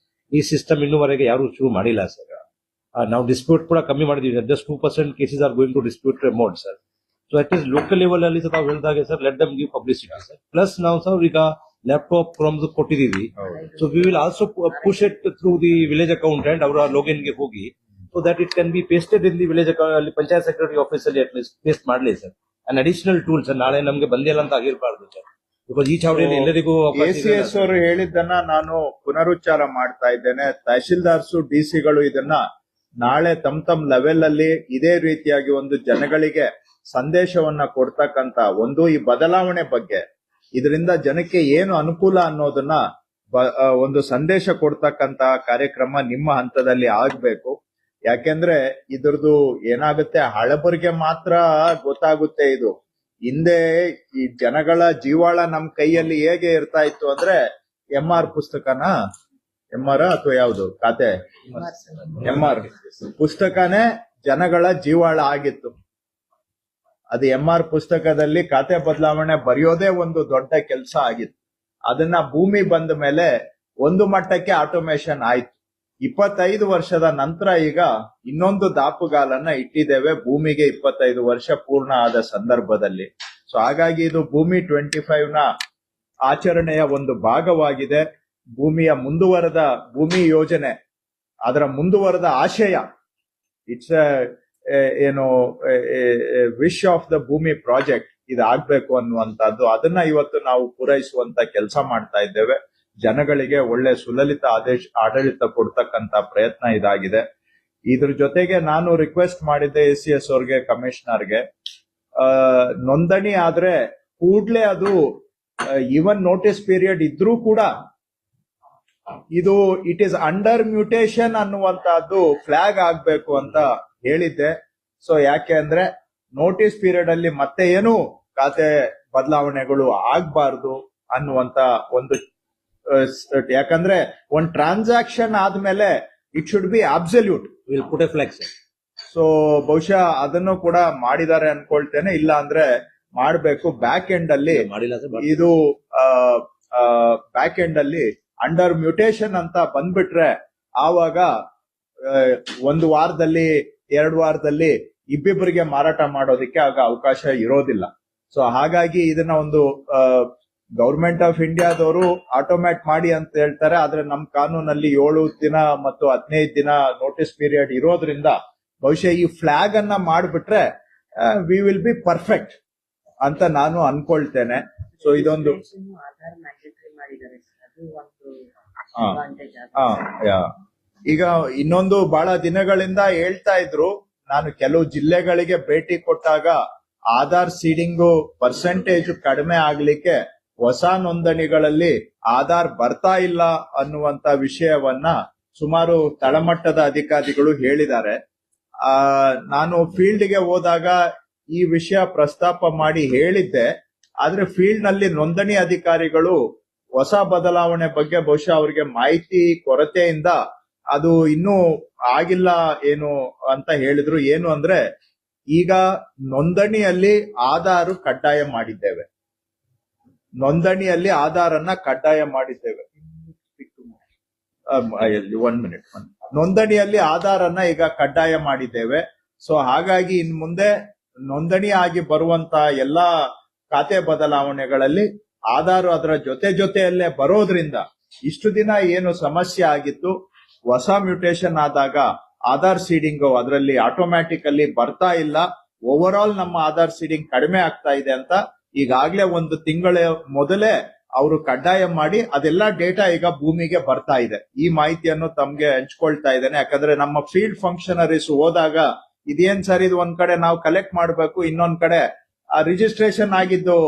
ಈ ಸಿಸ್ಟಮ್ ಇನ್ನೂವರೆಗೆ ಯಾರು ಶುರು ಮಾಡಿಲ್ಲ ಸರ್. ನಾವು ಡಿಸ್ಪ್ಯೂಟ್ ಕೂಡ ಕಮ್ಮಿ ಮಾಡಿದೀವಿ. Just 2% cases are going to dispute mode sir. So at least local level ಅಲ್ಲಿ ತಾವು ಹೇಳಿದಾಗೆ sir, let them give publicity sir. Plus ನಾವು ಸರ್ ಈಗ ಲ್ಯಾಪ್ಟಾಪ್ ಕ್ರಮ್ಸ್ ಕೊಟ್ಟಿದೀವಿ. So we will also push it through the village accountant ಅವರ login ಗೆ ಹೋಗಿ, so that it can be pasted in the village ಅಲ್ಲಿ ಪಂಚಾಯತ್ ಸೆಕ್ರೆಟರಿ ಆಫೀಸ್ ಅಲ್ಲಿ at least paste ಮಾಡಲಿ sir. An additional tool sir. ನಾಳೆ ನಮ್ಗೆ ಬಂದಿಲ್ಲ ಅಂತ ಆಗಿರಬಾರ್ದು ಸರ್. ಬಿಕಾಸ್ ಈ ಚಾವಡಿಯಲ್ಲಿ ಎಲ್ಲರಿಗೂ ಅವಕಾಶ ಇದೆ ACS ಅವರು ಹೇಳಿದ್ದನ್ನ ನಾನು ಪುನರುಚ್ಚಾರ ಮಾಡ್ತಾ ಇದ್ದೇನೆ. ತಹಶೀಲ್ದಾರ್ಸು ಡಿಸಿಗಳು ಇದನ್ನ ನಾಳೆ ತಮ್ ಲೆವೆಲ್ ಅಲ್ಲಿ ಇದೇ ರೀತಿಯಾಗಿ ಒಂದು ಜನಗಳಿಗೆ ಸಂದೇಶವನ್ನ ಕೊಡ್ತಕ್ಕಂತ ಈ ಬದಲಾವಣೆ ಬಗ್ಗೆ, ಇದರಿಂದ ಜನಕ್ಕೆ ಏನು ಅನುಕೂಲ ಅನ್ನೋದನ್ನ ಒಂದು ಸಂದೇಶ ಕೊಡ್ತಕ್ಕಂತ ಕಾರ್ಯಕ್ರಮ ನಿಮ್ಮ ಹಂತದಲ್ಲಿ ಆಗ್ಬೇಕು. ಯಾಕೆಂದ್ರೆ ಇದ್ರದ್ದು ಏನಾಗುತ್ತೆ, ಹಳಬರಿಗೆ ಮಾತ್ರ ಗೊತ್ತಾಗುತ್ತೆ ಇದು. ಹಿಂದೆ ಈ ಜನಗಳ ಜೀವಾಳ ನಮ್ ಕೈಯಲ್ಲಿ ಹೇಗೆ ಇರ್ತಾ ಇತ್ತು ಅಂದ್ರೆ, MR ಪುಸ್ತಕನ, MR ಅಥವಾ ಯಾವುದು ಖಾತೆ, MR ಪುಸ್ತಕನೇ ಜನಗಳ ಜೀವಾಳ ಆಗಿತ್ತು. ಅದು MR ಪುಸ್ತಕದಲ್ಲಿ ಖಾತೆ ಬದಲಾವಣೆ ಬರೆಯೋದೇ ಒಂದು ದೊಡ್ಡ ಕೆಲಸ ಆಗಿತ್ತು. ಅದನ್ನ ಭೂಮಿ ಬಂದ ಮೇಲೆ ಒಂದು ಮಟ್ಟಕ್ಕೆ ಆಟೋಮೇಶನ್ ಆಯ್ತು. 25 ವರ್ಷದ ನಂತರ ಈಗ ಇನ್ನೊಂದು ದಾಪುಗಾಲನ್ನ ಇಟ್ಟಿದ್ದೇವೆ ಭೂಮಿಗೆ 25 ವರ್ಷ ಪೂರ್ಣ ಆದ ಸಂದರ್ಭದಲ್ಲಿ. ಸೊ ಹಾಗಾಗಿ ಇದು ಭೂಮಿ 25 ನ ಆಚರಣೆಯ ಒಂದು ಭಾಗವಾಗಿದೆ. ಭೂಮಿಯ ಮುಂದುವರೆದ ಭೂಮಿ ಯೋಜನೆ, ಅದರ ಮುಂದುವರೆದ ಆಶಯ, ಇಟ್ಸ್ ವಿಶ್ ಆಫ್ ದ ಭೂಮಿ ಪ್ರಾಜೆಕ್ಟ್ ಇದಾಗಬೇಕು ಅನ್ನುವಂಥದ್ದು. ಅದನ್ನ ಇವತ್ತು ನಾವು ಪೂರೈಸುವಂತ ಕೆಲಸ ಮಾಡ್ತಾ ಇದ್ದೇವೆ. ಜನಗಳಿಗೆ ಒಳ್ಳೆ ಸುಲಲಿತ ಆಡಳಿತ ಕೊಡ್ತಕ್ಕಂತ ಪ್ರಯತ್ನ ಇದಾಗಿದೆ. ಇದ್ರ ಜೊತೆಗೆ ನಾನು ರಿಕ್ವೆಸ್ಟ್ ಮಾಡಿದ್ದೆ ACS ಅವ್ರಿಗೆ, ಕಮಿಷನರ್ಗೆ, ನೋಂದಣಿ ಆದ್ರೆ ಕೂಡ್ಲೆ ಅದು ಈವನ್ ನೋಟಿಸ್ ಪೀರಿಯಡ್ ಇದ್ರೂ ಕೂಡ ಇದು ಇಟ್ ಈಸ್ ಅಂಡರ್ ಮ್ಯೂಟೇಷನ್ ಅನ್ನುವಂತಹದ್ದು ಫ್ಲಾಗ್ ಆಗ್ಬೇಕು ಅಂತ ಹೇಳಿದ್ದೆ. ಸೊ ಯಾಕೆ ಅಂದ್ರೆ ನೋಟಿಸ್ ಪೀರಿಯಡ್ ಅಲ್ಲಿ ಮತ್ತೆ ಏನು ಖಾತೆ ಬದಲಾವಣೆಗಳು ಆಗ್ಬಾರ್ದು ಅನ್ನುವಂತ ಒಂದು, ಯಾಕಂದ್ರೆ ಒಂದ್ ಟ್ರಾನ್ಸಾಕ್ಷನ್ ಆದ್ಮೇಲೆ it should be absolute. Will put a flex. So ಬಹುಶಃ ಅದನ್ನು ಕೂಡ ಮಾಡಿದ್ದಾರೆ ಅನ್ಕೊಳ್ತೇನೆ. ಇಲ್ಲ ಅಂದ್ರೆ ಮಾಡ್ಬೇಕು. ಬ್ಯಾಕ್ ಎಂಡ್ ಅಲ್ಲಿ ಮಾಡಿಲ್ಲ ಸರ್. ಇದು ಬ್ಯಾಕ್ ಎಂಡ್ ಅಲ್ಲಿ ಅಂಡರ್ ಮ್ಯೂಟೇಷನ್ ಅಂತ ಬಂದ್ಬಿಟ್ರೆ ಆವಾಗ 1 ವಾರದಲ್ಲಿ 2 ವಾರದಲ್ಲಿ ಇಬ್ಬಿಬ್ಬರಿಗೆ ಮಾರಾಟ ಮಾಡೋದಕ್ಕೆ ಆಗ ಅವಕಾಶ ಇರೋದಿಲ್ಲ. ಸೊ ಹಾಗಾಗಿ ಇದನ್ನ ಒಂದು ಗವರ್ಮೆಂಟ್ ಆಫ್ ಇಂಡಿಯಾದವರು ಆಟೋಮ್ಯಾಟ್ ಮಾಡಿ ಅಂತ ಹೇಳ್ತಾರೆ. ಆದ್ರೆ ನಮ್ ಕಾನೂನಲ್ಲಿ 7 ದಿನ ಮತ್ತು 15 ದಿನ ನೋಟಿಸ್ ಪೀರಿಯಡ್ ಇರೋದ್ರಿಂದ ಬಹುಶಃ ಈ ಫ್ಲಾಗ್ ಅನ್ನ ಮಾಡ್ಬಿಟ್ರೆ ವಿ ವಿಲ್ ಬಿ ಪರ್ಫೆಕ್ಟ್ ಅಂತ ನಾನು ಅನ್ಕೊಳ್ತೇನೆ. ಸೊ ಇದೊಂದು ಈಗ ಇನ್ನೊಂದು ಬಹಳ ದಿನಗಳಿಂದ ಹೇಳ್ತಾ ಇದ್ರು, ನಾನು ಕೆಲವು ಜಿಲ್ಲೆಗಳಿಗೆ ಭೇಟಿ ಕೊಟ್ಟಾಗ ಆಧಾರ್ ಸೀಡಿಂಗು ಪರ್ಸೆಂಟೇಜ್ ಕಡಿಮೆ ಆಗ್ಲಿಕ್ಕೆ ಹೊಸ ನೋಂದಣಿಗಳಲ್ಲಿ ಆಧಾರ್ ಬರ್ತಾ ಇಲ್ಲ ಅನ್ನುವಂತ ವಿಷಯವನ್ನ ಸುಮಾರು ತಳಮಟ್ಟದ ಅಧಿಕಾರಿಗಳು ಹೇಳಿದ್ದಾರೆ. ನಾನು ಫೀಲ್ಡ್ ಗೆ ಹೋದಾಗ ಈ ವಿಷಯ ಪ್ರಸ್ತಾಪ ಮಾಡಿ ಹೇಳಿದ್ದೆ. ಆದ್ರೆ ಫೀಲ್ಡ್ ನಲ್ಲಿ ನೋಂದಣಿ ಅಧಿಕಾರಿಗಳು ಹೊಸ ಬದಲಾವಣೆ ಬಗ್ಗೆ ಬಹುಶಃ ಅವರಿಗೆ ಮಾಹಿತಿ ಕೊರತೆಯಿಂದ ಅದು ಇನ್ನೂ ಆಗಿಲ್ಲ ಏನು ಅಂತ ಹೇಳಿದ್ರು. ಏನು ಅಂದ್ರೆ ಈಗ ನೋಂದಣಿಯಲ್ಲಿ ಆಧಾರ್ ಕಡ್ಡಾಯ ಮಾಡಿದ್ದೇವೆ. ನೋಂದಣಿಯಲ್ಲಿ ಆಧಾರನ್ನ ಕಡ್ಡಾಯ ಮಾಡಿದ್ದೇವೆ. 1 ಮಿನಿಟ್. ನೋಂದಣಿಯಲ್ಲಿ ಆಧಾರನ್ನ ಈಗ ಕಡ್ಡಾಯ ಮಾಡಿದ್ದೇವೆ. ಸೊ ಹಾಗಾಗಿ ಇನ್ ಮುಂದೆ ನೋಂದಣಿ ಆಗಿ ಬರುವಂತ ಎಲ್ಲಾ ಖಾತೆ ಬದಲಾವಣೆಗಳಲ್ಲಿ ಆಧಾರ್ ಅದರ ಜೊತೆಯಲ್ಲೇ ಬರೋದ್ರಿಂದ ಇಷ್ಟು ದಿನ ಏನು ಸಮಸ್ಯೆ ಆಗಿತ್ತು, ಹೊಸ ಮ್ಯೂಟೇಶನ್ ಆದಾಗ ಆಧಾರ್ ಸೀಡಿಂಗ್ ಅದರಲ್ಲಿ ಆಟೋಮ್ಯಾಟಿಕ್ ಅಲ್ಲಿ ಬರ್ತಾ ಇಲ್ಲ, ಓವರ್ ಆಲ್ ನಮ್ಮ ಆಧಾರ್ ಸೀಡಿಂಗ್ ಕಡಿಮೆ ಆಗ್ತಾ ಇದೆ ಅಂತ ಈಗಾಗ್ಲೇ 1 ತಿಂಗಳ ಮೊದಲೇ ಅವರು ಕಡ್ಡಾಯ ಮಾಡಿ ಅದೆಲ್ಲ ಡೇಟಾ ಈಗ ಭೂಮಿಗೆ ಬರ್ತಾ ಇದೆ. ಈ ಮಾಹಿತಿಯನ್ನು ತಮ್ಗೆ ಹಂಚ್ಕೊಳ್ತಾ ಇದ್ದೇನೆ. ಯಾಕಂದ್ರೆ ನಮ್ಮ ಫೀಲ್ಡ್ ಫಂಕ್ಷನರೀಸ್ ಹೋದಾಗ ಇದೇನ್ ಸರ್, ಇದು ಒಂದ್ ಕಡೆ ನಾವು ಕಲೆಕ್ಟ್ ಮಾಡಬೇಕು, ಇನ್ನೊಂದ್ ಕಡೆ ರಿಜಿಸ್ಟ್ರೇಷನ್ ಆಗಿದ್ದು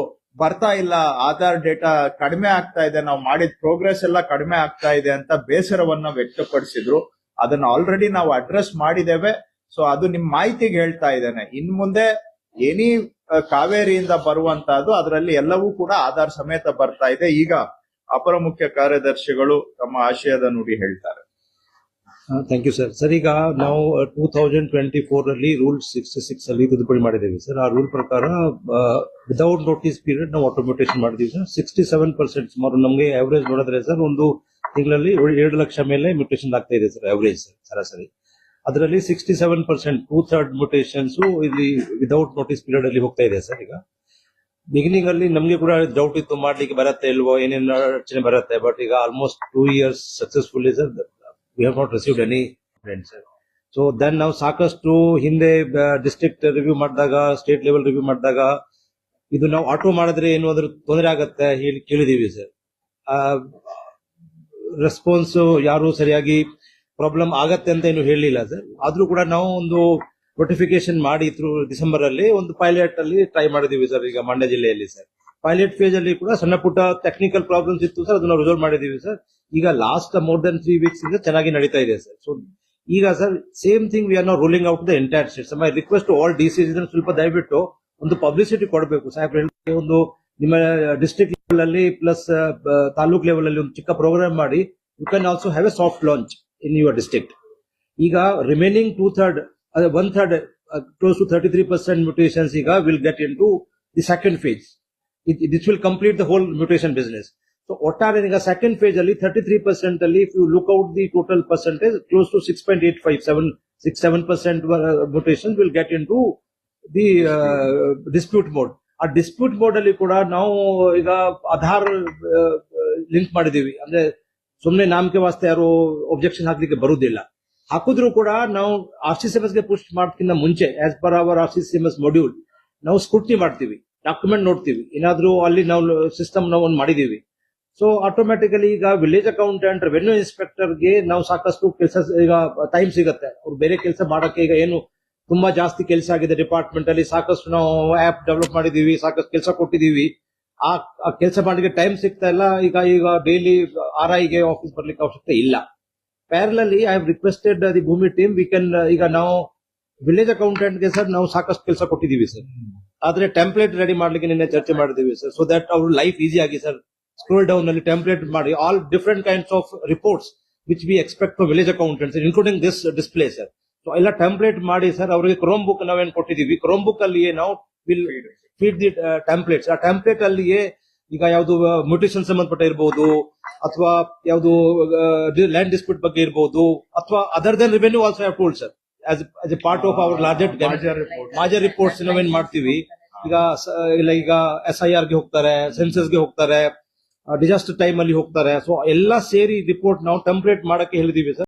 ಬರ್ತಾ ಇಲ್ಲ, ಆಧಾರ್ ಡೇಟಾ ಕಡಿಮೆ ಆಗ್ತಾ ಇದೆ, ನಾವು ಮಾಡಿದ ಪ್ರೋಗ್ರೆಸ್ ಎಲ್ಲ ಕಡಿಮೆ ಆಗ್ತಾ ಇದೆ ಅಂತ ಬೇಸರವನ್ನ ವ್ಯಕ್ತಪಡಿಸಿದ್ರು. ಅದನ್ನ ಆಲ್ರೆಡಿ ನಾವು ಅಡ್ರೆಸ್ ಮಾಡಿದ್ದೇವೆ. ಸೊ ಅದು ನಿಮ್ ಮಾಹಿತಿಗೆ ಹೇಳ್ತಾ ಇದ್ದೇನೆ. ಇನ್ ಮುಂದೆ ಎನಿ ಕಾವೇರಿಯಿಂದ ಬರುವಂತಹದ್ದು ಅದರಲ್ಲಿ ಎಲ್ಲವೂ ಕೂಡ ಆಧಾರ್ ಸಮೇತ ಬರ್ತಾ ಇದೆ. ಈಗ ಅಪರ ಮುಖ್ಯ ಕಾರ್ಯದರ್ಶಿಗಳು ತಮ್ಮ ಆಶಯದ ನುಡಿ ಹೇಳ್ತಾರೆ. Thank you sir. ಸರ್, ಈಗ ನಾವು 2024 ಅಲ್ಲಿ ರೂಲ್ 66 ಅಲ್ಲಿ ತಿದ್ದುಪಡಿ ಮಾಡಿದ್ದೇವೆ ಸರ್. ಆ ರೂಲ್ ಪ್ರಕಾರ ವಿದೌಟ್ ನೋಟಿಸ್ ಪೀರಿಯಡ್ ನಾವು ಆಟೋಮೇಟೇಷನ್ ಮಾಡಿದೀವಿ ಸರ್. 67% ಸುಮಾರು ನಮಗೆ ಅವರೇಜ್ ನೋಡಿದ್ರೆ ಸರ್ ಒಂದು ತಿಂಗಳಲ್ಲಿ 2 ಲಕ್ಷ ಮೇಲೆ ಮ್ಯೂಟೇಷನ್ ಆಗ್ತಾ ಇದೆ ಸರ್, ಅವರೇಜ್ ಸರ್ ಸರಾಸರಿ. ಅದರಲ್ಲಿ 67% 2/3 ಮ್ಯೂಟೇಷನ್ಸ್ ಇಲ್ಲಿ ವಿದೌಟ್ ನೋಟಿಸ್ ಪೀರಿಯಡ್ ಅಲ್ಲಿ ಹೋಗ್ತಾ ಇದೆ ಸರ್. ಈಗ ಬಿಗಿನಿಂಗ್ ಅಲ್ಲಿ ನಮಗೆ ಕೂಡ ಡೌಟ್ ಇತ್ತು, ಮಾಡ್ಲಿಕ್ಕೆ ಬರುತ್ತೆ ಇಲ್ವೋ, ಏನೇನು ಅಡಚಣೆ ಬರುತ್ತೆ. ಬಟ್ ಈಗ almost 2 years successfully sir we have not received any complaints sir. So then ನಾವು ಸಾಕಷ್ಟು ಹಿಂದೆ ಡಿಸ್ಟ್ರಿಕ್ಟ್ ರಿವ್ಯೂ ಮಾಡಿದಾಗ, ಸ್ಟೇಟ್ ಲೆವೆಲ್ ರಿವ್ಯೂ ಮಾಡಿದಾಗ ಇದು ನಾವು ಆಟೋ ಮಾಡಿದ್ರೆ ಏನು ಅದ್ರ ತೊಂದರೆ ಆಗತ್ತೆ ಹೇಳಿ ಕೇಳಿದೀವಿ ಸರ್. ರೆಸ್ಪಾನ್ಸ್ ಯಾರು ಸರಿಯಾಗಿ ಪ್ರಾಬ್ಲಮ್ ಆಗತ್ತೆ ಅಂತ ಏನು ಹೇಳಿಲ್ಲ ಸರ್. ಆದ್ರೂ ಕೂಡ ನಾವು ಒಂದು ನೋಟಿಫಿಕೇಶನ್ ಮಾಡಿ ಡಿಸೆಂಬರ್ ಅಲ್ಲಿ ಒಂದು ಪೈಲಟ್ ಅಲ್ಲಿ ಟ್ರೈ ಮಾಡಿದೀವಿ ಸರ್. ಈಗ ಮಂಡ್ಯ ಜಿಲ್ಲೆಯಲ್ಲಿ ಸರ್ ಪೈಲಟ್ ಫೇಸ್ ಅಲ್ಲಿ ಕೂಡ ಸಣ್ಣ ಪುಟ್ಟ ಟೆಕ್ನಿಕಲ್ ಪ್ರಾಬ್ಲಮ್ಸ್ ಇತ್ತು ಸರ್, ಅದನ್ನ ರಿಸಾಲ್ವ್ ಮಾಡಿದೀವಿ ಸರ್. ಈಗ ಲಾಸ್ಟ್ ಮೋರ್ ದನ್ 3 weeks ಇಂದ ಚೆನ್ನಾಗಿ ನಡೀತಾ ಇದೆ ಸರ್. ಸೊ ಈಗ sir same thing we are not ruling out the entire states. My request to all DCs ಸ್ವಲ್ಪ ದಯವಿಟ್ಟು ಒಂದು ಪಬ್ಲಿಸಿಟಿ ಕೊಡಬೇಕು ಸಾಹೇಬ್ರೆ. ಒಂದು ನಿಮ್ಮ ಡಿಸ್ಟ್ರಿಕ್ಟ್ ಲೆವೆಲ್ ಅಲ್ಲಿ ಪ್ಲಸ್ ತಾಲೂಕ್ ಲೆವೆಲ್ ಅಲ್ಲಿ ಒಂದು ಚಿಕ್ಕ ಪ್ರೋಗ್ರಾಮ್ ಮಾಡಿ you can also have a soft launch in your district. ಈಗ ರಿಮೈನಿಂಗ್ 2/3 1/3 ಕ್ಲೋಸ್ ಟು 33% mutations ಈಗ will get into the second phase. This will complete the whole mutation business. So ಒಟ್ಟಾರೆ ಈಗ second phase ಅಲ್ಲಿ 33% ಅಲ್ಲಿ if you look out the total percentage close to 6.857% mutation will get into the dispute mode. ಆ dispute mode ಅಲ್ಲಿ ಕೂಡ ನಾವು ಈಗ Aadhaar link ಮಾಡಿದೀವಿ. ಅಂದ್ರೆ ಸುಮ್ನೆ ನಾಮಕೆ ವಾಸ್ತೆ ಯಾರು ಒಬ್ಜೆಕ್ಷನ್ ಹಾಕ್ಲಿಕ್ಕೆ ಬರುವುದಿಲ್ಲ. ಹಾಕಿದ್ರು ಕೂಡ ನಾವು RCCMS ಗೆ ಪುಷ್ ಮಾಡೋದಕ್ಕಿಂತ ಮುಂಚೆ as per our RCCMS module ನಾವು ಸ್ಕ್ರೂಟಿನಿ ಮಾಡ್ತೀವಿ, ಡಾಕ್ಯುಮೆಂಟ್ ನೋಡ್ತೀವಿ, ಏನಾದ್ರೂ ಅಲ್ಲಿ ನಾವು ಸಿಸ್ಟಮ್ ನಾವು ಒಂದು ಮಾಡಿದೀವಿ. ಸೊ ಆಟೋಮ್ಯಾಟಿಕಲಿ ಈಗ ವಿಲೇಜ್ ಅಕೌಂಟೆಂಟ್ ರೆವೆನ್ಯೂ ಇನ್ಸ್ಪೆಕ್ಟರ್ ಗೆ ನಾವು ಸಾಕಷ್ಟು ಕೆಲಸ ಈಗ ಟೈಮ್ ಸಿಗುತ್ತೆ. ಅವ್ರು ಬೇರೆ ಕೆಲಸ ಮಾಡಕ್ಕೆ ಈಗ ಏನು ತುಂಬಾ ಜಾಸ್ತಿ ಕೆಲಸ ಆಗಿದೆ ಡಿಪಾರ್ಟ್ಮೆಂಟ್ ಅಲ್ಲಿ, ಸಾಕಷ್ಟು ನಾವು ಆಪ್ ಡೆವಲಪ್ ಮಾಡಿದೀವಿ, ಸಾಕಷ್ಟು ಕೆಲಸ ಕೊಟ್ಟಿದೀವಿ. ಆ ಕೆಲಸ ಮಾಡಲಿಕ್ಕೆ ಟೈಮ್ ಸಿಗ್ತಾ ಇಲ್ಲ. ಈಗ ಡೈಲಿ RI ಗೆ ಆಫೀಸ್ ಬರ್ಲಿಕ್ಕೆ ಅವಶ್ಯಕತೆ ಇಲ್ಲ. ಪ್ಯಾರಲಲ್ಲಿ ಐ ಹ್ಯಾವ್ ರಿಕ್ವೆಸ್ಟೆಡ್ ದಿ ಭೂಮಿ ಟೀಮ್ ವಿ ಕ್ಯಾನ್ ಈಗ ನಾವು ವಿಲೇಜ್ ಅಕೌಂಟೆಂಟ್ ಗೆ ಸರ್ ನಾವು ಸಾಕಷ್ಟು ಕೆಲಸ ಕೊಟ್ಟಿದೀವಿ ಸರ್. ಆದ್ರೆ ಟೆಂಪ್ಲೇಟ್ ರೆಡಿ ಮಾಡ್ಲಿಕ್ಕೆ ನಿನ್ನೆ ಚರ್ಚೆ ಮಾಡಿದೀವಿ ಸರ್. ಸೊ ದಟ್ ಅವ್ರ ಲೈಫ್ ಈಸಿ ಆಗಿ ಸರ್ ಸ್ಕ್ರೋಲ್ ಡೌನ್ ಅಲ್ಲಿ ಟೆಂಪ್ಲೇಟ್ ಮಾಡಿ all different kinds of reports which we expect for village accountants including this display sir. So ಎಲ್ಲ ಟೆಂಪ್ಲೇಟ್ ಮಾಡಿ ಸರ್ ಅವರಿಗೆ ಕ್ರೋಮ್ ಬುಕ್ ನಾವೇನ್ ಕೊಟ್ಟಿದೀವಿ, ಕ್ರೋಮ್ ಬುಕ್ ಅಲ್ಲಿಯೇ ನಾವು ವಿಲ್ ಫೀಡ್ ದಿ ಟೆಂಪ್ಲೇಟ್ಸ್. ಆ ಟೆಂಪ್ಲೇಟ್ ಅಲ್ಲಿಯೇ ಈಗ ಯಾವ್ದು ಮ್ಯೂಟೇಷನ್ ಸಂಬಂಧಪಟ್ಟ ಇರಬಹುದು, ಅಥವಾ ಯಾವ್ದು ಲ್ಯಾಂಡ್ ಡಿಸ್ಪ್ಯೂಟ್ ಬಗ್ಗೆ ಇರಬಹುದು, ಅಥವಾ other than revenue also have told sir as a part of our major reports ನಾವೇನ್ ಮಾಡ್ತೀವಿ. ಈಗ SIR ಗೆ ಹೋಗ್ತಾರೆ, ಸೆನ್ಸಸ್ ಗೆ ಹೋಗ್ತಾರೆ, ಡಿಸಾಸ್ಟರ್ ಟೈಮ್ ಅಲ್ಲಿ ಹೋಗ್ತಾರೆ. ಸೊ ಎಲ್ಲ ಸೇರಿ ರಿಪೋರ್ಟ್ ನಾವು ಟೆಂಪ್ಲೇಟ್ ಮಾಡಕ್ಕೆ ಹೇಳಿದೀವಿ ಸರ್.